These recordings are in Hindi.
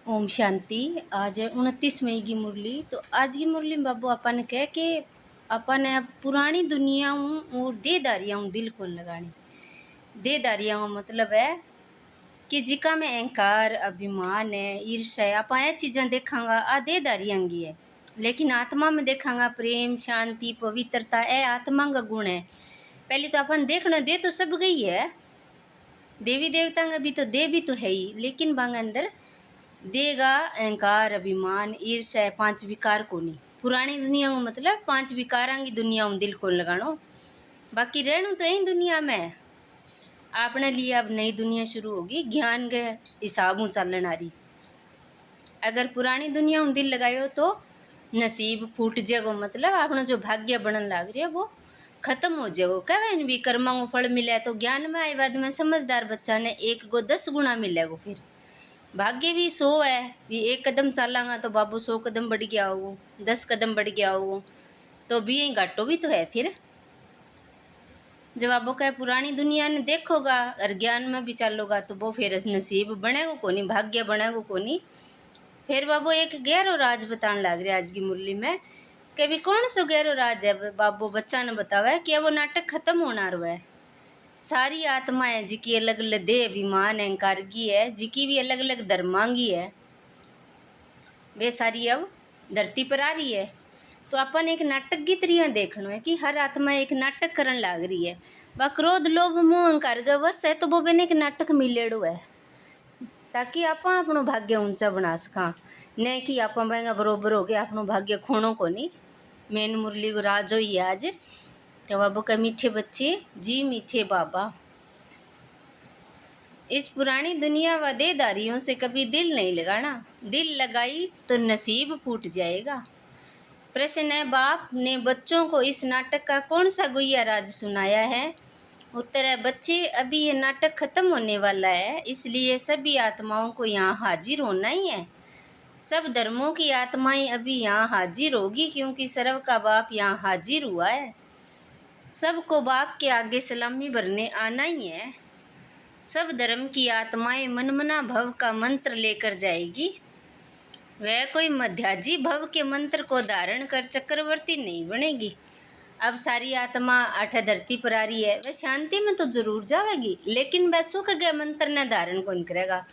ओम शांति। आज है 29 मई की मुरली। तो आज की मुरली में बाबू अपन कह के अपन अब पुरानी दुनिया हूँ और देदारियाँ हूँ दिल को लगानी। देदारियाँ हूँ मतलब है कि जिका में अहंकार अभिमान है ईर्ष्या है अपन ये चीज़ें देखांगा आ देदारियाँ की है। लेकिन आत्मा में देखांगा प्रेम शांति पवित्रता ए आत्मा का गुण है। पहले तो अपन देखना दे तो सब गई है, देवी देवता का भी तो दे भी तो है ही, लेकिन बांग अंदर देगा अहंकार अभिमान ईर्ष्या पांच विकार को नहीं। पुरानी दुनिया में मतलब पांच विकारां की दुनिया में दिल को लगानो। बाकी रहना तो यही दुनिया में। आपने लिए अब नई दुनिया शुरू होगी ज्ञान के हिसाब से चलन आ रही। अगर पुरानी दुनिया में दिल लगायो तो नसीब फूट जाएगो, मतलब अपना जो भाग्य बनन लाग रही है वो खत्म हो जाएगो। कहे भी कर्मा को फल मिले तो ज्ञान में आए बाद में समझदार बच्चा ने 1 को 10 गुना मिलेगो। फिर भाग्य भी 100 है, भी 1 कदम चलांगा तो बाबू 100 कदम बढ़ गया हो, 10 कदम बढ़ गया हो, तो भी यही घाटो भी तो है। फिर जब बाबू का पुरानी दुनिया ने देखोगा और ज्ञान में भी चलोगा तो वो फिर नसीब बनेगो को नहीं, भाग्य बनेगो को नहीं। फिर बाबू एक गहरो राज बताने लग रहे आज की मुरली में। कभी कौन सो गहरो राज है बाबू बच्चा ने बतावा है कि वो नाटक खत्म होना रहा है। सारी आत्माएं जिकी अलग अलग देह अभिमान अहंकार की है, जिकी भी अलग अलग धर्मांगी है, वे सारी अब धरती पर आ रही है। तो अपन एक नाटक की तरह देखना है कि हर आत्मा एक नाटक करन लाग रही है। वह क्रोध लोभ मोह अहंकार का वश है तो वो बेने एक नाटक मिलेड़ो है ताकि आप अपनो भाग्य ऊंचा बना सका, नहीं कि आप बरोबर हो गया अपनो भाग्य खोनो को नहीं। मेन मुरली को राज हो ही आज। तो बाबू का मीठे बच्चे जी मीठे बाबा, इस पुरानी दुनिया व देदारियों से कभी दिल नहीं लगाना। दिल लगाई तो नसीब फूट जाएगा। प्रश्न है बाप ने बच्चों को इस नाटक का कौन सा गुहिया राज सुनाया है? उत्तर है बच्चे अभी ये नाटक खत्म होने वाला है, इसलिए सभी आत्माओं को यहाँ हाजिर होना ही है। सब धर्मों की आत्माएं अभी यहाँ हाजिर होगी क्योंकि सर्व का बाप यहाँ हाजिर हुआ है। सबको बाप के आगे सलामी भरने आना ही है। सब धर्म की आत्माएं मनमना भव का मंत्र लेकर जाएगी। वह कोई मध्याजी भव के मंत्र को धारण कर चक्रवर्ती नहीं बनेगी। अब सारी आत्मा आठ धरती पर आ रही है, वह शांति में तो जरूर जाएगी, लेकिन वह सुख के मंत्र ने धारण कौन करेगा।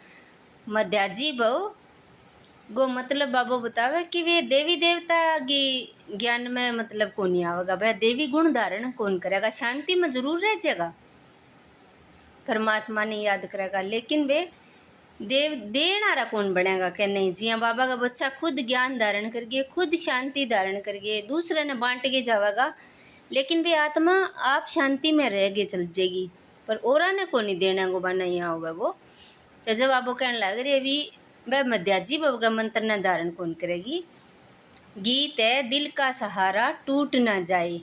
मध्याजी भव गो मतलब बाबू बतावे कि वे देवी देवता की ज्ञान में मतलब कौन नहीं आवेगा, वह देवी गुण धारण कौन करेगा। शांति में जरूर रह जाएगा, परमात्मा ने याद करेगा, लेकिन वे देव देनारा कौन बनेगा। क्या नहीं जी हाँ, बाबा का बच्चा खुद ज्ञान धारण करके खुद शांति धारण करके दूसरे ने बांट के जावेगा, लेकिन वे आत्मा आप शांति में रह के चल जाएगी, पर औरा ने को नहीं देना को बना यहाँ होगा वो। तो जब आपको कहने लग रही अभी वह मध्याजी बाबा का मंत्र न धारण कौन करेगी। गीत है दिल का सहारा टूट ना जाए।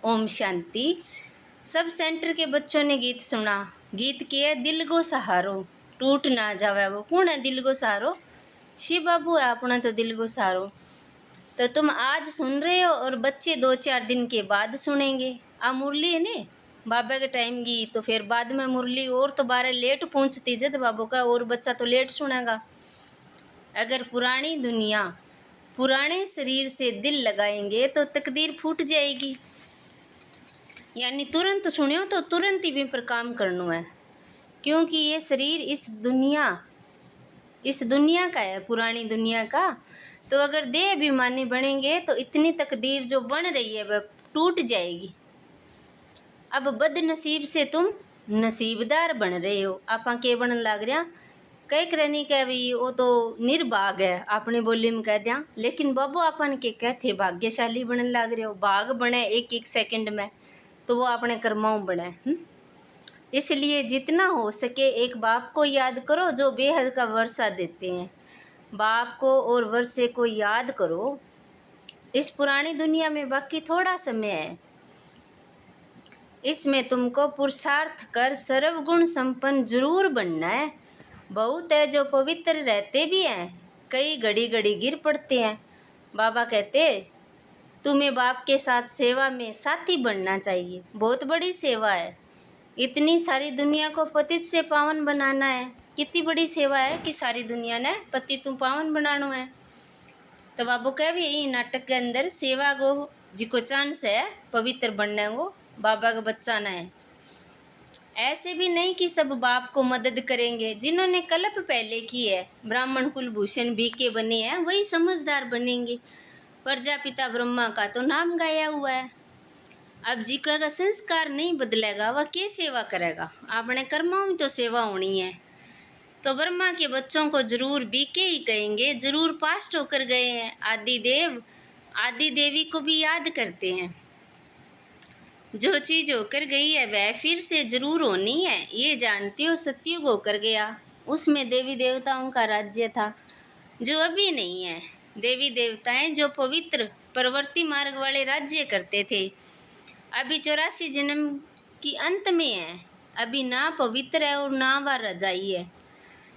ओम शांति। सब सेंटर के बच्चों ने गीत सुना। गीत के है दिल को सहारो टूट ना जावे। वो कौन है दिल को सहारो? शिव बाबू है अपना तो दिल को सहारो। तो तुम आज सुन रहे हो और बच्चे 2-4 दिन के बाद सुनेंगे। आ मुरली है ने बाबा के टाइम की, तो फिर बाद में मुरली और तो 12 लेट पहुंचती जद बाबू का, और बच्चा तो लेट सुनेगा। अगर पुरानी दुनिया पुराने शरीर से दिल लगाएंगे तो तकदीर फूट जाएगी। यानी तुरंत सुनियो तो तुरंत ही भी पर काम करना है, क्योंकि ये शरीर इस दुनिया का है, पुरानी दुनिया का। तो अगर देह अभिमानी बनेंगे तो इतनी तकदीर जो बन रही है वह टूट जाएगी। अब बदनसीब से तुम नसीबदार बन रहे हो। आपा के बनन लाग रहा कह करनी कह भी वो तो निर्भाग है अपनी बोली में कह दिया, लेकिन बाबू अपन के कहते भाग्यशाली बनन लाग रहे हो। भाग बने एक एक सेकंड में तो वो अपने कर्माओं बने। इसलिए जितना हो सके एक बाप को याद करो जो बेहद का वर्षा देते हैं। बाप को और वर्षे को याद करो। इस पुरानी दुनिया में बाकी थोड़ा समय है, इसमें तुमको पुरुषार्थ कर सर्वगुण संपन्न जरूर बनना है। बहुत है जो पवित्र रहते भी हैं, कई घड़ी घड़ी गिर पड़ते हैं। बाबा कहते तुम्हें बाप के साथ सेवा में साथी बनना चाहिए, बहुत बड़ी सेवा है। इतनी सारी दुनिया को पतित से पावन बनाना है, कितनी बड़ी सेवा है कि सारी दुनिया ने पतित तू पावन बनाना है। तो बाबू कह भी यही नाटक के अंदर सेवा को जिको चांस है पवित्र बनने को बाबा का बच्चा ना है। ऐसे भी नहीं कि सब बाप को मदद करेंगे। जिन्होंने कल्प पहले की है, ब्राह्मण कुलभूषण बीके बने हैं, वही समझदार बनेंगे। प्रजापिता ब्रह्मा का तो नाम गाया हुआ है। अब जिका का संस्कार नहीं बदलेगा वह क्या सेवा करेगा। अपने कर्मों में तो सेवा होनी है। तो ब्रह्मा के बच्चों को जरूर बीके ही कहेंगे, जरूर पास्ट होकर गए हैं। आदि देव आदि देवी को भी याद करते हैं। जो चीज होकर गई है वह फिर से जरूर होनी है, ये जानती हो। सतयुग होकर गया, उसमें देवी देवताओं का राज्य था जो अभी नहीं है। देवी देवताएं जो पवित्र प्रवृत्ति मार्ग वाले राज्य करते थे, अभी 84 जन्म की अंत में है। अभी ना पवित्र है और ना वह रजाई है,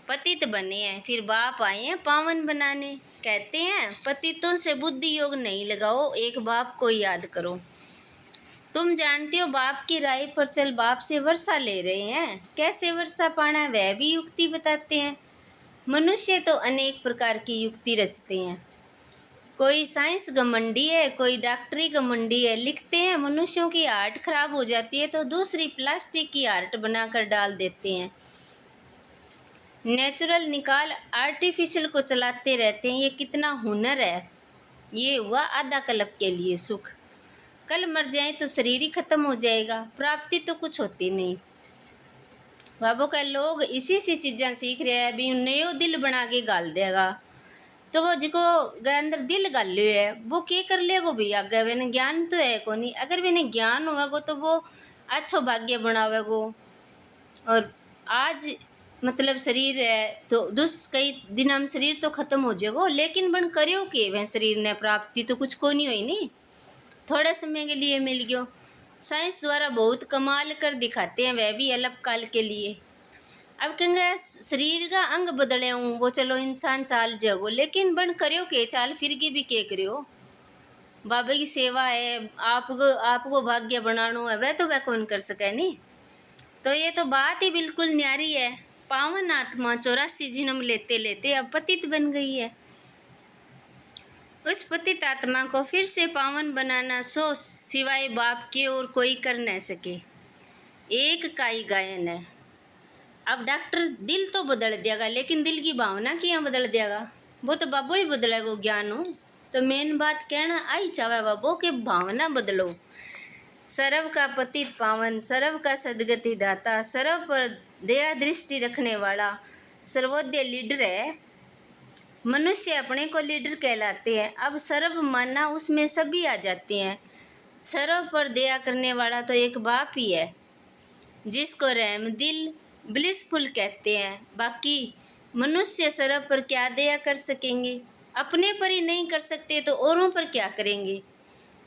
पतित बने हैं। फिर बाप आए हैं पावन बनाने। कहते हैं पतितों से बुद्धि योग नहीं लगाओ, एक बाप को याद करो। तुम जानते हो बाप की राय पर चल बाप से वर्षा ले रहे हैं। कैसे वर्षा पाना है वह भी युक्ति बताते हैं। मनुष्य तो अनेक प्रकार की युक्ति रचते हैं। कोई साइंस घमंडी है, कोई डॉक्टरी घमंडी है। लिखते हैं मनुष्यों की आर्ट खराब हो जाती है तो दूसरी प्लास्टिक की आर्ट बनाकर डाल देते हैं। नेचुरल निकाल आर्टिफिशियल को चलाते रहते हैं। ये कितना हुनर है। ये हुआ आधा कल्प के लिए सुख। कल मर जाए तो शरीर ही खत्म हो जाएगा, प्राप्ति तो कुछ होती नहीं। बाबू का लोग इसी सी चीज़ें सीख रहे हैं। अभी नयो दिल बना के गाल देगा तो वो जिको अंदर दिल गाल लियो है वो क्या कर लेगो भी आगे। मैंने ज्ञान तो है को नहीं। अगर मैंने ज्ञान होगा तो वो अच्छो भाग्य बनावेगो। और आज मतलब शरीर है तो कई दिन हम शरीर तो खत्म हो जाएगो, लेकिन बन करियो के वह शरीर ने प्राप्ति तो कुछ को नहीं हुई नहीं, थोड़े समय के लिए मिल गयो। साइंस द्वारा बहुत कमाल कर दिखाते हैं, वह भी अल्पकाल के लिए। अब कहेंगे शरीर का अंग बदले हूँ वो चलो इंसान चाल जाओ, लेकिन बन करियो के चाल फिर की भी के करियो। बाबा की सेवा है, आपको भाग्य बनाना है, वह तो वह कौन कर सके नहीं। तो ये तो बात ही बिल्कुल न्यारी है। पावन आत्मा 84 जन्म लेते लेते अब पतित बन गई है। उस पतित आत्मा को फिर से पावन बनाना सो सिवाय बाप के और कोई कर न सके। एक का ही गायन है। अब डॉक्टर दिल तो बदल देगा, लेकिन दिल की भावना क्या बदल देगा? वो तो बाबू ही बदलेगा ज्ञान हो। तो मेन बात कहना आई चाहे बाबू के भावना बदलो। सर्व का पतित पावन, सर्व का सदगति दाता, सर्व पर दया दृष्टि रखने वाला सर्वोदय लीडर है। मनुष्य अपने को लीडर कहलाते हैं। अब सर्व मानना उसमें सभी आ जाते हैं। सर्व पर दया करने वाला तो एक बाप ही है, जिसको रहम दिल ब्लिसफुल कहते हैं। बाकी मनुष्य सर्व पर क्या दया कर सकेंगे? अपने पर ही नहीं कर सकते तो औरों पर क्या करेंगे?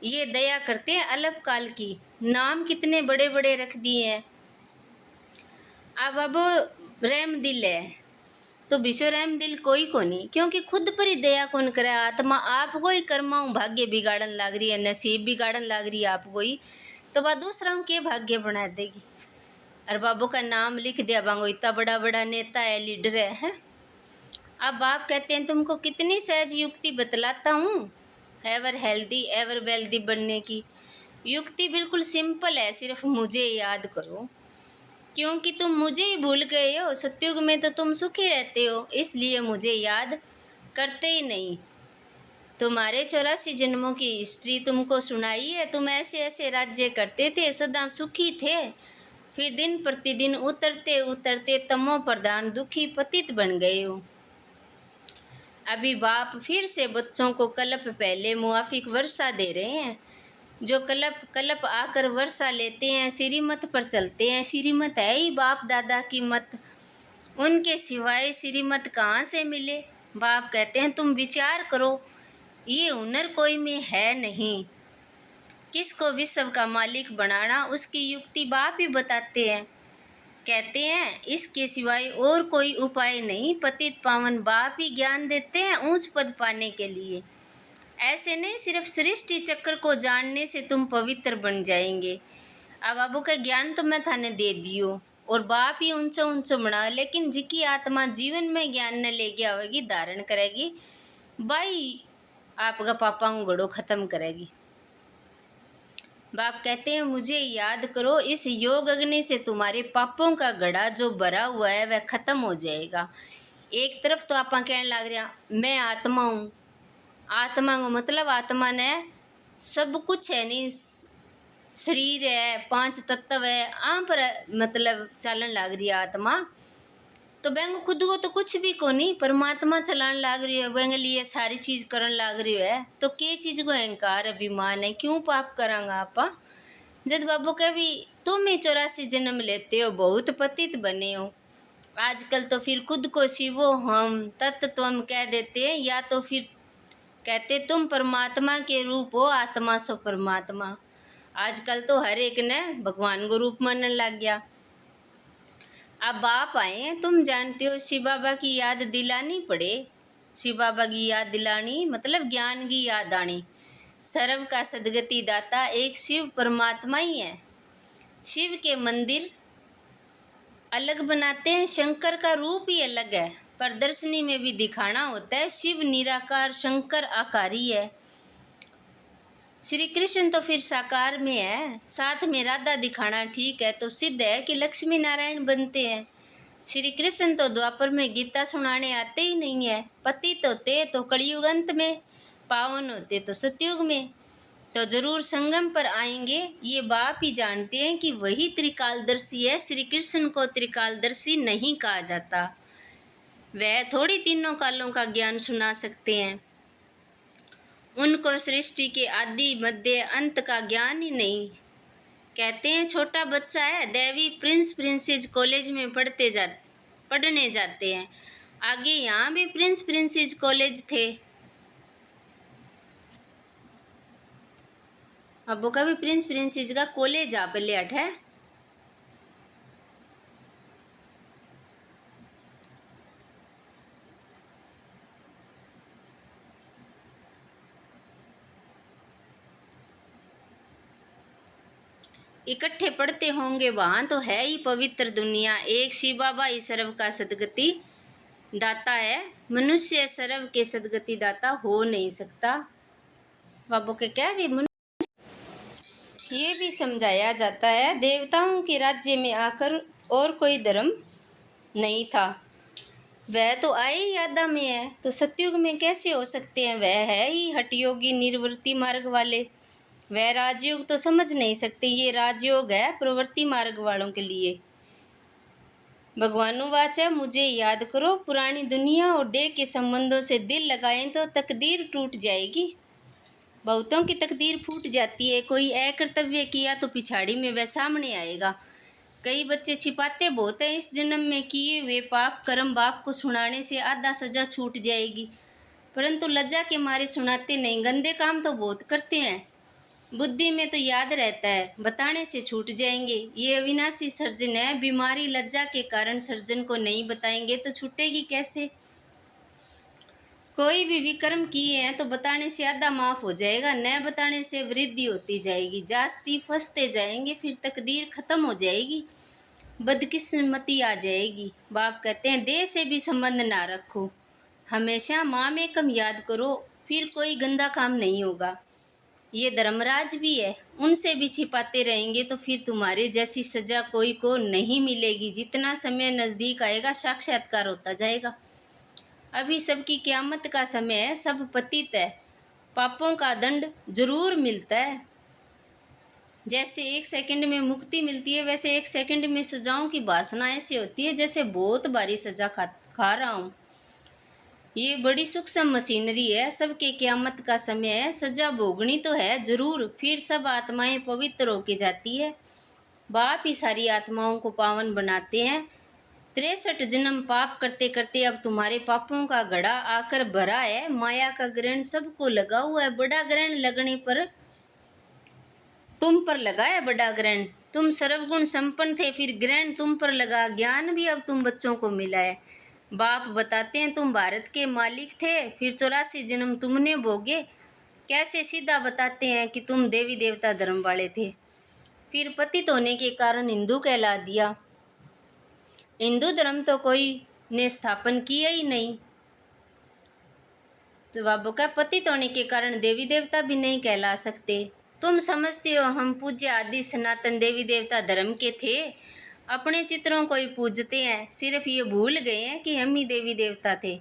ये दया करते हैं अल्पकाल की। नाम कितने बड़े बड़े रख दिए हैं। अब रहम दिल है तो विश्व रहम दिल कोई को नहीं, क्योंकि खुद पर ही दया कौन करे। आत्मा आपको ही कर्माऊँ भाग्य बिगाड़न लाग रही है, नसीब बिगाड़न लाग रही है आपको ही, तो वह दूसरा के भाग्य बना देगी। और बाबू का नाम लिख दिया बांगो इतना बड़ा बड़ा नेता है, लीडर है। अब बाप कहते हैं तुमको कितनी सहज युक्ति बतलाता हूँ एवर हेल्दी एवर वेल्दी बनने की। युक्ति बिल्कुल सिंपल है, सिर्फ मुझे याद करो, क्योंकि तुम मुझे ही भूल गए हो। सतयुग में तो तुम सुखी रहते हो, इसलिए मुझे याद करते ही नहीं। तुम्हारे 84 जन्मों की हिस्ट्री तुमको सुनाई है। तुम ऐसे ऐसे राज्य करते थे, सदा सुखी थे, फिर दिन प्रतिदिन उतरते उतरते तमो प्रधान दुखी पतित बन गए हो। अभी बाप फिर से बच्चों को कल्प पहले मुआफिक वर्षा दे रहे हैं। जो कल्प आकर वर्षा लेते हैं, श्रीमत पर चलते हैं। श्रीमत है ही बाप दादा की मत, उनके सिवाय श्रीमत कहाँ से मिले? बाप कहते हैं तुम विचार करो, ये हुनर कोई में है नहीं। किसको विश्व का मालिक बनाना उसकी युक्ति बाप ही बताते हैं। कहते हैं इसके सिवाय और कोई उपाय नहीं। पतित पावन बाप ही ज्ञान देते हैं ऊंच पद पाने के लिए। ऐसे नहीं सिर्फ सृष्टि चक्र को जानने से तुम पवित्र बन जाएंगे। अब बाबू का ज्ञान तो मैं थाने दे दियो और बाप ही ऊंचा ऊंचा बना, लेकिन जिकी आत्मा जीवन में ज्ञान न लेके आवेगी, धारण करेगी, भाई आपका पापा को घड़ो खत्म करेगी। बाप कहते हैं मुझे याद करो, इस योग अग्नि से तुम्हारे पापों का घड़ा जो भरा हुआ है वह खत्म हो जाएगा। एक तरफ तो आप कहने लग रहे हैं मैं आत्मा हूँ, आत्मा को मतलब आत्मा ने सब कुछ है, नहीं शरीर है, 5 तत्व है, आम पर मतलब चालन लाग रही है आत्मा, तो बैंक खुद को तो कुछ भी को नहीं, परमात्मा चलान लाग रही है, बैंक लिए सारी चीज करन लाग रही है, तो के चीज को अहंकार अभिमान है, क्यों पाप करांगा आपा। जब बाबू कह भी तुम ही 84 जन्म लेते हो, बहुत पतित बने हो, आजकल तो फिर खुद को शिवो हम तत्व हम कह देते हैं, या तो फिर कहते तुम परमात्मा के रूप हो, आत्मा सो परमात्मा। आजकल तो हर एक ने भगवान को रूप मानने लग गया। अब बाप आए, तुम जानते हो शिव बाबा की याद दिलानी पड़े, शिव बाबा की याद दिलानी मतलब ज्ञान की याद आनी। सर्व का सदगति दाता एक शिव परमात्मा ही है। शिव के मंदिर अलग बनाते हैं, शंकर का रूप ही अलग है, प्रदर्शनी में भी दिखाना होता है, शिव निराकार शंकर आकारी है। श्री कृष्ण तो फिर साकार में है, साथ में राधा दिखाना ठीक है, तो सिद्ध है कि लक्ष्मी नारायण बनते हैं। श्री कृष्ण तो द्वापर में गीता सुनाने आते ही नहीं है, पतित होते तो कलयुग अंत में, पावन होते तो सतयुग में, तो जरूर संगम पर आएंगे। ये बाप ही जानते हैं कि वही त्रिकालदर्शी है, श्री कृष्ण को त्रिकालदर्शी नहीं कहा जाता, वह थोड़ी तीनों कालों का ज्ञान सुना सकते हैं, उनको सृष्टि के आदि मध्य अंत का ज्ञान ही नहीं। कहते हैं छोटा बच्चा है, देवी प्रिंस प्रिंसेस कॉलेज में पढ़ने जाते हैं, आगे यहाँ भी प्रिंस प्रिंसेस कॉलेज थे, अब का भी प्रिंस प्रिंसेस का कॉलेज आप ले अठ है। इकट्ठे पढ़ते होंगे वहाँ तो है ही पवित्र दुनिया, एक शिव बाबा ही सर्व का सदगति दाता है, मनुष्य सर्व के सदगति दाता हो नहीं सकता। बाबू के क्या भी ये भी समझाया जाता है, देवताओं के राज्य में आकर और कोई धर्म नहीं था, वह तो आए ही यादा में है, तो सतयुग में कैसे हो सकते हैं, वह है ही हठयोगी निर्वृत्ति मार्ग वाले, वह राजयोग तो समझ नहीं सकते, ये राजयोग है प्रवृत्ति मार्ग वालों के लिए। भगवानुवाच है मुझे याद करो, पुरानी दुनिया और देह के संबंधों से दिल लगाएं तो तकदीर टूट जाएगी। बहुतों की तकदीर फूट जाती है, कोई अकर्तव्य किया तो पिछाड़ी में वह सामने आएगा। कई बच्चे छिपाते बहुत हैं, इस जन्म में किए हुए पाप कर्म बाप को सुनाने से आधा सजा छूट जाएगी, परंतु लज्जा के मारे सुनाते नहीं, गंदे काम तो बहुत करते हैं, बुद्धि में तो याद रहता है, बताने से छूट जाएंगे। ये अविनाशी सर्जन है, बीमारी लज्जा के कारण सर्जन को नहीं बताएंगे तो छूटेगी कैसे। कोई भी विक्रम किए हैं तो बताने से आधा माफ हो जाएगा, न बताने से वृद्धि होती जाएगी, जास्ती फंसते जाएंगे, फिर तकदीर खत्म हो जाएगी, बदकिस्मती आ जाएगी। बाप कहते हैं देह से भी संबंध ना रखो, हमेशा माँ में कम याद करो, फिर कोई गंदा काम नहीं होगा। ये धर्मराज भी है, उनसे भी छिपाते रहेंगे तो फिर तुम्हारे जैसी सजा कोई को नहीं मिलेगी, जितना समय नज़दीक आएगा साक्षात्कार होता जाएगा। अभी सबकी क़यामत का समय है, सब पतित है, पापों का दंड जरूर मिलता है। जैसे 1 सेकंड में मुक्ति मिलती है, वैसे 1 सेकंड में सजाओं की वासना ऐसी होती है जैसे बहुत भारी सजा खा रहा हूँ। ये बड़ी सूक्ष्म मशीनरी है, सबके क़यामत का समय है, सजा भोगनी तो है जरूर, फिर सब आत्माएं पवित्र होके जाती है, बाप ही सारी आत्माओं को पावन बनाते हैं। 63 जन्म पाप करते करते अब तुम्हारे पापों का घड़ा आकर भरा है, माया का ग्रहण सबको लगा हुआ है, बड़ा ग्रहण लगने पर तुम पर लगा है, बड़ा ग्रहण, तुम सर्वगुण संपन्न थे, फिर ग्रहण तुम पर लगा, ज्ञान भी अब तुम बच्चों को मिला है। बाप बताते हैं तुम भारत के मालिक थे, फिर 84 जन्म तुमने भोगे, कैसे सीधा बताते हैं कि तुम देवी देवता धर्म वाले थे। फिर पतित होने के कारण हिंदू कहला दिया। हिंदू धर्म तो कोई ने स्थापन किया ही नहीं। तो बाबू का पतित होने के कारण देवी देवता भी नहीं कहला सकते। तुम समझते हो हम पूज्य आदि सनातन देवी देवता धर्म के थे, अपने चित्रों को ही पूजते हैं, सिर्फ ये भूल गए हैं कि हम ही देवी देवता थे,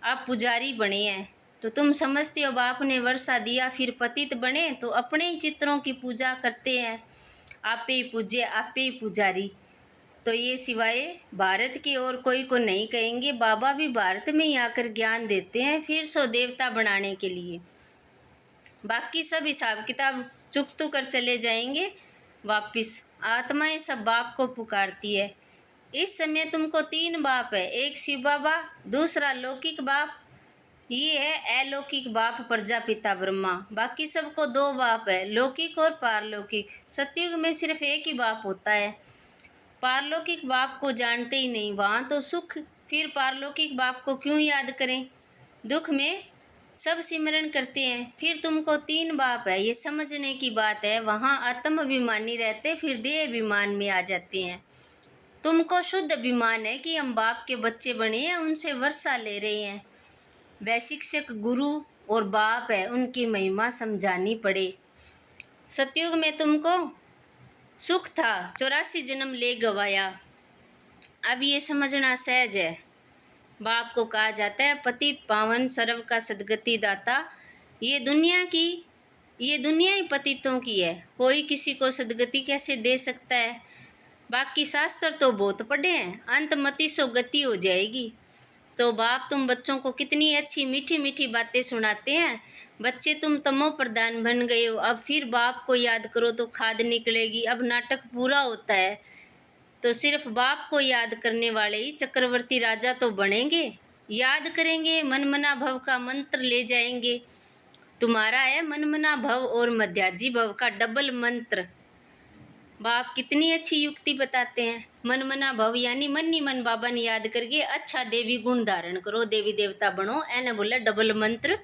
आप पुजारी बने हैं। तो तुम समझते हो बाप ने वर्षा दिया फिर पतित बने, तो अपने ही चित्रों की पूजा करते हैं, आपे ही पूज्य आपे ही पुजारी। तो ये सिवाय भारत की और कोई को नहीं कहेंगे। बाबा भी भारत में ही आकर ज्ञान देते हैं फिर सो देवता बनाने के लिए। बाकी सब हिसाब किताब चुकतू कर चले जाएंगे वापिस। आत्माएं सब बाप को पुकारती है। इस समय तुमको 3 बाप है, एक शिव बाबा, दूसरा लौकिक बाप, ये है अलौकिक बाप प्रजापिता ब्रह्मा। बाकी सबको 2 बाप है, लौकिक और पारलौकिक। सतयुग में सिर्फ एक ही बाप होता है। पारलौकिक बाप को जानते ही नहीं, वहाँ तो सुख, फिर पारलौकिक बाप को क्यों याद करें। दुख में सब सिमरन करते हैं। फिर तुमको 3 बाप है, ये समझने की बात है। वहाँ आत्म अभिमानी रहते फिर देह अभिमान में आ जाते हैं। तुमको शुद्ध अभिमान है कि हम बाप के बच्चे बने हैं, उनसे वर्षा ले रहे हैं। वह शिक्षक गुरु और बाप है, उनकी महिमा समझानी पड़े। सतयुग में तुमको सुख था, 84 जन्म ले गवाया। अब ये समझना सहज है। बाप को कहा जाता है पतित पावन सर्व का सदगति दाता। ये दुनिया ही पतितों की है, कोई किसी को सदगति कैसे दे सकता है। बाकी शास्त्र तो बहुत पढ़े हैं, अंत मति सो गति हो जाएगी। तो बाप तुम बच्चों को कितनी अच्छी मीठी मीठी बातें सुनाते हैं। बच्चे तुम तमो प्रधान बन गए हो, अब फिर बाप को याद करो तो खाद निकलेगी। अब नाटक पूरा होता है तो सिर्फ बाप को याद करने वाले ही चक्रवर्ती राजा तो बनेंगे। याद करेंगे, मनमना भव का मंत्र ले जाएंगे। तुम्हारा है मनमना भव और मध्याजी भव का डबल मंत्र। बाप कितनी अच्छी युक्ति बताते हैं। मनमना भव यानी मन ही मन बाबा ने याद करके अच्छा देवी गुण धारण करो, देवी देवता बनो, ऐने बोला डबल मंत्र।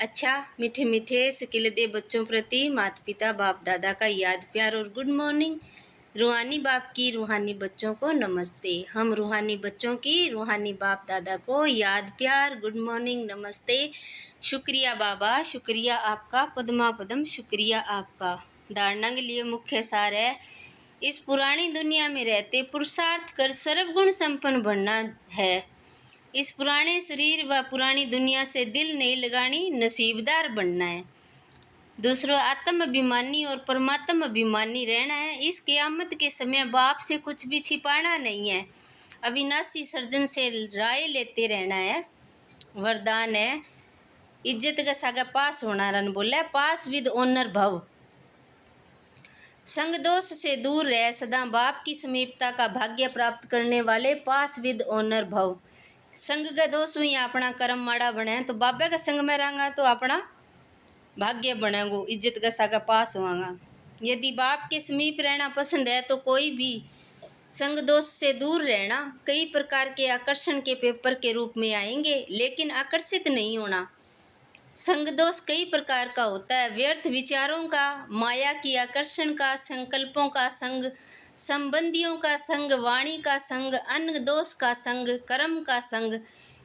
अच्छा मीठे मीठे स्किल दे बच्चों प्रति माता पिता बाप दादा का याद प्यार और गुड मॉर्निंग। रूहानी बाप की रूहानी बच्चों को नमस्ते। हम रूहानी बच्चों की रूहानी बाप दादा को याद प्यार गुड मॉर्निंग नमस्ते। शुक्रिया बाबा, शुक्रिया आपका, पद्मा पदम शुक्रिया आपका। धारणा के लिए मुख्य सार है, इस पुरानी दुनिया में रहते पुरुषार्थ कर सर्वगुण संपन्न बनना है। इस पुराने शरीर व पुरानी दुनिया से दिल नहीं लगानी, नसीबदार बनना है। दूसरों आत्म अभिमानी और परमात्म अभिमानी रहना है। इस क़यामत के समय बाप से कुछ भी छिपाना नहीं है। अविनाशी सर्जन से राय लेते रहना है। वरदान है इज्जत का सागा पास होना। रन बोला है पास विद ऑनर भव। संग दोष से दूर रह, सदा बाप की समीपता का भाग्य प्राप्त करने वाले पास विद ऑनर भव। संग का दोष हुई अपना कर्म माड़ा बने, तो बाबा का संग में रहेंगा तो अपना भाग्य बनेगो, इज्जत का सागा पास होगा। यदि बाप के समीप रहना पसंद है तो कोई भी संग दोष से दूर रहना। कई प्रकार के आकर्षण के पेपर के रूप में आएंगे, लेकिन आकर्षित नहीं होना। संग दोष कई प्रकार का होता है, व्यर्थ विचारों का, माया की आकर्षण का, संकल्पों का संग, संबंधियों का संग, वाणी का संग, अन्न दोष का संग, कर्म का संग।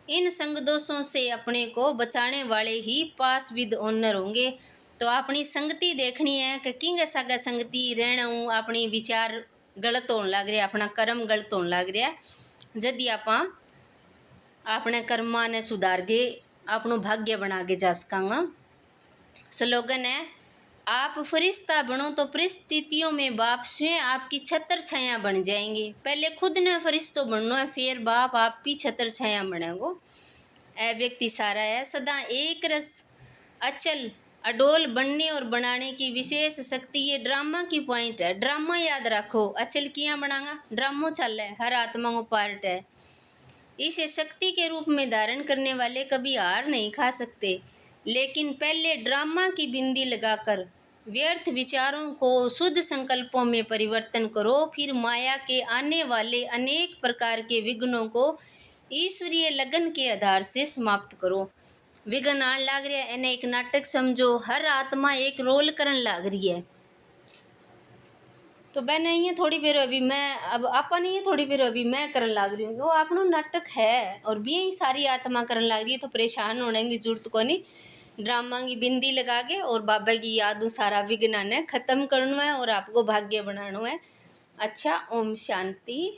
इन संग दोषों से अपने को बचाने वाले ही पास विद ऑनर होंगे। तो अपनी संगति देखनी है कि किंग सागा संगति रहना हूँ, अपनी विचार गलत होने लग रहा, अपना कर्म गलत होने लग रहा। यदि आप अपने कर्मा ने सुधार के अपनो भाग्य बना के जा सकांगा। स्लोगन है आप फरिश्ता बनो तो परिस्थितियों में बाप स्वयं आपकी छत्र छाया बन जाएंगे। पहले खुद ने फरिश्तों बनना है, फिर बाप आपकी छत्र छाया बनेगो। ऐ व्यक्ति सारा है सदा एक रस अचल अडोल बनने और बनाने की विशेष शक्ति। ये ड्रामा की पॉइंट है, ड्रामा याद रखो। अचल किया बनागा, ड्रामो चल है, हर आत्मा को पार्ट है। इसे शक्ति के रूप में धारण करने वाले कभी हार नहीं खा सकते। लेकिन पहले ड्रामा की बिंदी लगाकर व्यर्थ विचारों को शुद्ध संकल्पों में परिवर्तन करो, फिर माया के आने वाले अनेक प्रकार के विघ्नों को ईश्वरीय लगन के आधार से समाप्त करो। विघ्न आने लग रहा है, इन्हें एक नाटक समझो। हर आत्मा एक रोल करन लग रही है। तो बहन ये थोड़ी देर अभी मैं अब अपन ये थोड़ी देर अभी मैं करन लाग रही हूँ, वो अपनो नाटक है और भी यही सारी आत्मा करन लाग रही है, तो परेशान होने की जरूरत को नहीं। ड्रामा की बिंदी लगा के और बाबा की यादों सारा विघ्न ने खत्म करना है और आपको भाग्य बनाना है। अच्छा, ओम शांति।